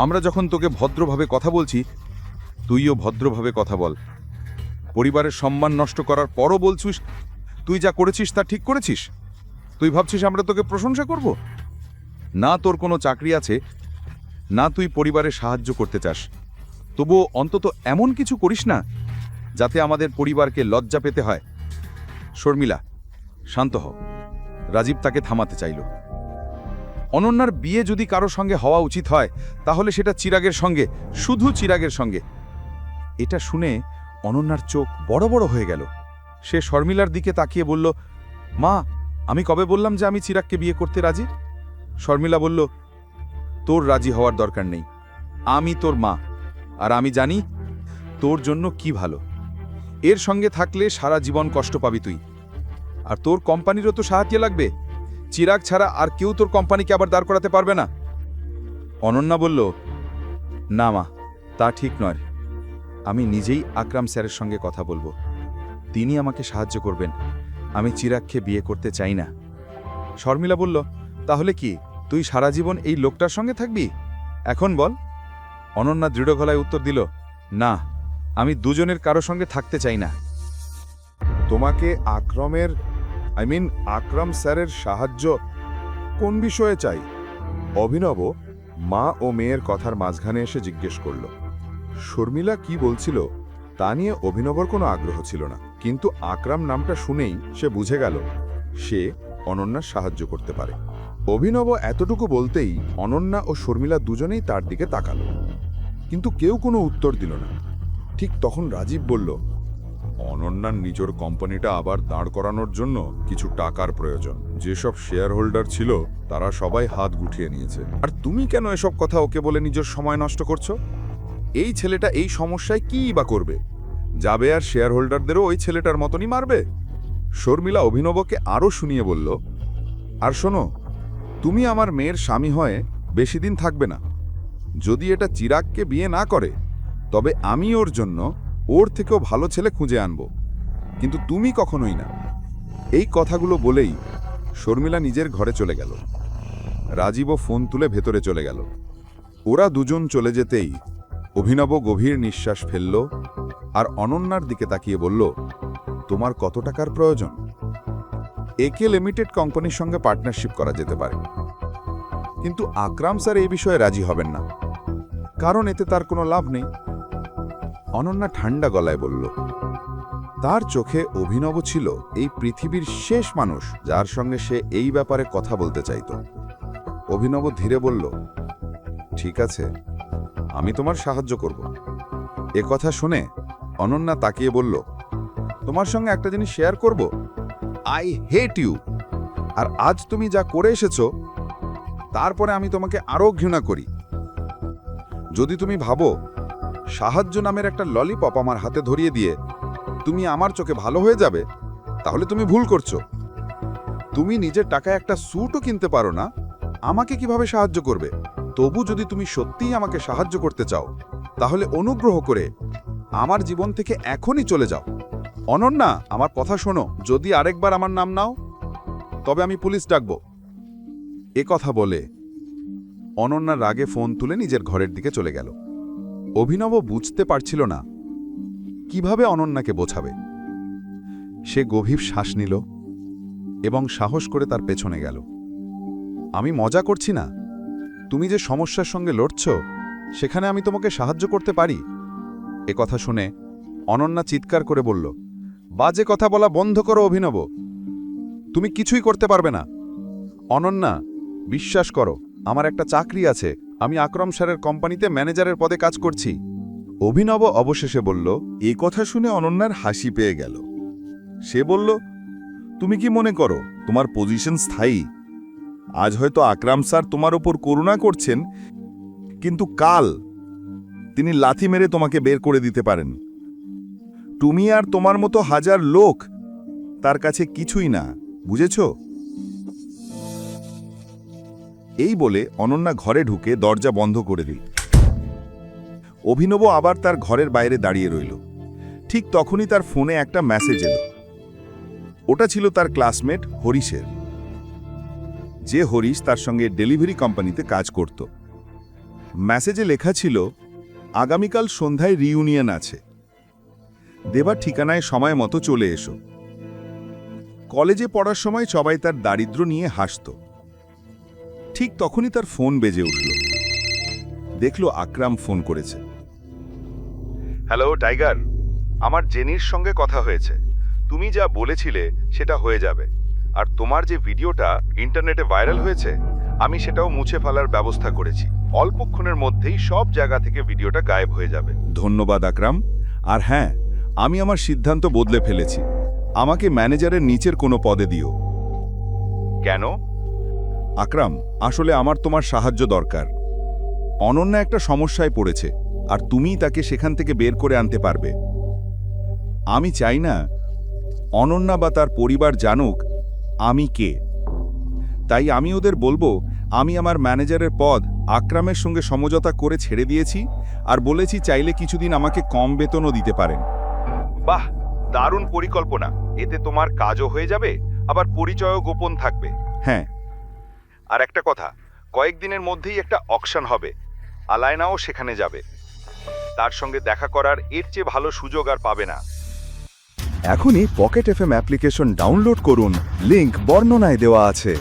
আমরা যখন তোকে ভদ্রভাবে কথা বলছি তুইও ভদ্রভাবে কথা বল। পরিবারের সম্মান নষ্ট করার পরও বলছিস তুই যা করেছিস তা ঠিক করেছিস। তুই ভাবছিস আমরা তোকে প্রশংসা করব? না তোর কোনো চাকরি আছে, না তুই পরিবারে সাহায্য করতে চাস, তবুও অন্তত এমন কিছু করিস না যাতে আমাদের পরিবারকে লজ্জা পেতে হয়। শর্মিলা, শান্ত হও। রাজীব তাকে থামাতে চাইল। অনন্যার বিয়ে যদি কারো সঙ্গে হওয়া উচিত হয় তাহলে সেটা চিরাগের সঙ্গে, শুধু চিরাগের সঙ্গে। এটা শুনে অনন্যার চোখ বড় বড় হয়ে গেল। সে শর্মিলার দিকে তাকিয়ে বলল, মা, আমি কবে বললাম যে আমি চিরাগকে বিয়ে করতে রাজি? শর্মিলা বলল, তোর রাজি হওয়ার দরকার নেই। আমি তোর মা, আর আমি জানি তোর জন্য কি ভালো। এর সঙ্গে থাকলে সারা জীবন কষ্ট পাবি তুই। আর তোর কোম্পানিরও তো সাহায্য লাগবে। চিরাগ ছাড়া আর কেউ তোর কোম্পানিকে আবার দাঁড় করাতে পারবে না। অনন্যা বলল, না মা, তা ঠিক নয়। আমি নিজেই আকরাম স্যারের সঙ্গে কথা বলবো, তিনি আমাকে সাহায্য করবেন। আমি চিরাগকে বিয়ে করতে চাই না। শর্মিলা বলল, তাহলে কি তুই সারা জীবন এই লোকটার সঙ্গে থাকবি? এখন বল। অনন্যা দৃঢ় গলায় উত্তর দিল, না, আমি দুজনের কারো সঙ্গে থাকতে চাই না। তোমাকে আকরাম স্যারের সাহায্য কোন বিষয়ে চাই? অভিনব মা ও মেয়ের কথার মাঝখানে এসে জিজ্ঞেস করল। শর্মিলা কি বলছিল তা নিয়ে অভিনবর কোনো আগ্রহ ছিল না, কিন্তু আকরাম নামটা শুনেই সে বুঝে গেল সে অনন্যার সাহায্য করতে পারে। অভিনব এতটুকু বলতেই অনন্যা ও শর্মিলা দুজনেই তার দিকে তাকালো, কিন্তু কেউ কোনো উত্তর দিল না। ঠিক তখন রাজীব বলল, অনন্যার নিজের কোম্পানিটা আবার দাঁড় করানোর জন্য কিছু টাকার প্রয়োজন। যেসব শেয়ার হোল্ডার ছিল তারা সবাই হাত গুটিয়ে নিয়েছে। আর তুমি কেন এসব কথা ওকে বলে নিজের সময় নষ্ট করছো? এই ছেলেটা এই সমস্যায় কী বা করবে? যাবে আর শেয়ার হোল্ডারদেরও ওই ছেলেটার মতনই মারবে। শর্মিলা অভিনবকে আরও শুনিয়ে বলল, আর শোনো, তুমি আমার মেয়ের স্বামী হয়ে বেশি দিন থাকবে না। যদি এটা চিরাগকে বিয়ে না করে তবে আমি ওর জন্য ওর থেকেও ভালো ছেলে খুঁজে আনব, কিন্তু তুমি কখনোই না। এই কথাগুলো বলেই শর্মিলা নিজের ঘরে চলে গেল। রাজীবও ফোন তুলে ভেতরে চলে গেল। ওরা দুজন চলে যেতেই অভিনব গভীর নিঃশ্বাস ফেলল আর অনন্যার দিকে তাকিয়ে বলল, তোমার কত টাকার প্রয়োজন? একে লিমিটেড কোম্পানির সঙ্গে পার্টনারশিপ করা যেতে পারে, কিন্তু আকরাম স্যার এই বিষয়ে রাজি হবেন না, কারণ এতে তার কোনো লাভ নেই। অনন্যা ঠান্ডা গলায় বলল। তার চোখে অভিনব ছিল এই পৃথিবীর শেষ মানুষ যার সঙ্গে সে এই ব্যাপারে কথা বলতে চাইত। অভিনব ধীরে বলল, ঠিক আছে, আমি তোমার সাহায্য করব। এ কথা শুনে অনন্যা তাকিয়ে বলল, তোমার সঙ্গে একটা জিনিস শেয়ার করব। I hate you. আর আজ তুমি যা করে এসেছো তারপরে আমি তোমাকে আরও ঘৃণা করি। যদি তুমি ভাবো সাহায্য নামের একটা ললিপপ আমার হাতে ধরিয়ে দিয়ে তুমি আমার চোখে ভালো হয়ে যাবে, তাহলে তুমি ভুল করছো। তুমি নিজের টাকায় একটা স্যুটও কিনতে পারো না, আমাকে কিভাবে সাহায্য করবে? তবু যদি তুমি সত্যিই আমাকে সাহায্য করতে চাও তাহলে অনুগ্রহ করে আমার জীবন থেকে এখনই চলে যাও। অনন্যা, আমার কথা শোনো, যদি আরেকবার আমার নাম নাও তবে আমি পুলিশ ডাকব। এ কথা বলে অনন্যা রাগে ফোন তুলে নিজের ঘরের দিকে চলে গেল। অভিনব বুঝতে পারছিল না কিভাবে অনন্যাকে বোঝাবে। সে গভীর শ্বাস নিল এবং সাহস করে তার পেছনে গেল। আমি মজা করছি না, তুমি যে সমস্যার সঙ্গে লড়ছ সেখানে আমি তোমাকে সাহায্য করতে পারি। এ কথা শুনে অনন্যা চিৎকার করে বলল, বাজে কথা বলা বন্ধ করো অভিনব, তুমি কিছুই করতে পারবে না। অনন্যা, বিশ্বাস করো, আমার একটা চাকরি আছে, আমি আকরাম স্যারের কোম্পানিতে ম্যানেজারের পদে কাজ করছি। অভিনব অবশেষে বলল। এই কথা শুনে অনন্যার হাসি পেয়ে গেল। সে বলল, তুমি কি মনে করো তোমার পজিশন স্থায়ী? আজ হয়তো আকরাম স্যার তোমার ওপর করুণা করছেন, কিন্তু কাল তিনি লাথি মেরে তোমাকে বের করে দিতে পারেন। তুমি আর তোমার মতো হাজার লোক তার কাছে কিছুই না, বুঝেছ? এই বলে অনন্যা ঘরে ঢুকে দরজা বন্ধ করে দিল। অভিনব আবার তার ঘরের বাইরে দাঁড়িয়ে রইল। ঠিক তখনই তার ফোনে একটা মেসেজ এলো। ওটা ছিল তার ক্লাসমেট হরিশের, যে হরিশ তার সঙ্গে ডেলিভারি কোম্পানিতে কাজ করত। মেসেজে লেখা ছিল, আগামীকাল সন্ধ্যায় রিইউনিয়ন আছে, দেবার ঠিকানায় সময় মতো চলে এসো। কলেজে পড়ার সময় সবাই তার দারিদ্র্য নিয়ে হাসত। ঠিক তখনই তার ফোন বেজে উঠল। দেখল আকরাম ফোন করেছে। হ্যালো টাইগার, আমার জেনির সঙ্গে কথা হয়েছে। তুমি যা বলেছিলে সেটা হয়ে যাবে। আর তোমার যে ভিডিওটা ইন্টারনেটে ভাইরাল হয়েছে, আমি সেটাও মুছে ফেলার ব্যবস্থা করেছি। অল্পক্ষণের মধ্যেই সব জায়গা থেকে ভিডিওটা গায়েব হয়ে যাবে। ধন্যবাদ আকরাম। আর হ্যাঁ, আমি আমার সিদ্ধান্ত বদলে ফেলেছি। আমাকে ম্যানেজারের নিচের কোনো পদে দিও। কেন? আকরাম, আসলে আমার তোমার সাহায্য দরকার। অনন্যা একটা সমস্যায় পড়েছে, আর তুমিই তাকে সেখান থেকে বের করে আনতে পারবে। আমি চাই না অনন্যা বা তার পরিবার জানুক আমি কে। তাই আমি ওদের বলবো আমি আমার ম্যানেজারের পদ আকরামের সঙ্গে সমঝোতা করে ছেড়ে দিয়েছি, আর বলেছি চাইলে কিছুদিন আমাকে কম বেতনও দিতে পারেন। বাহ, দারুণ পরিকল্পনা। এতে তোমার কাজও হয়ে যাবে, আবার পরিচয়ও গোপন থাকবে। হ্যাঁ, আর একটা কথা, কয়েকদিনের মধ্যেই একটা অকশন হবে। আলায়নাও সেখানে যাবে। তার সঙ্গে দেখা করার এর চেয়ে ভালো সুযোগ আর পাবে না। এখনই পকেট এফএম অ্যাপ্লিকেশন ডাউনলোড করুন, লিংক বর্ণনায় দেওয়া আছে।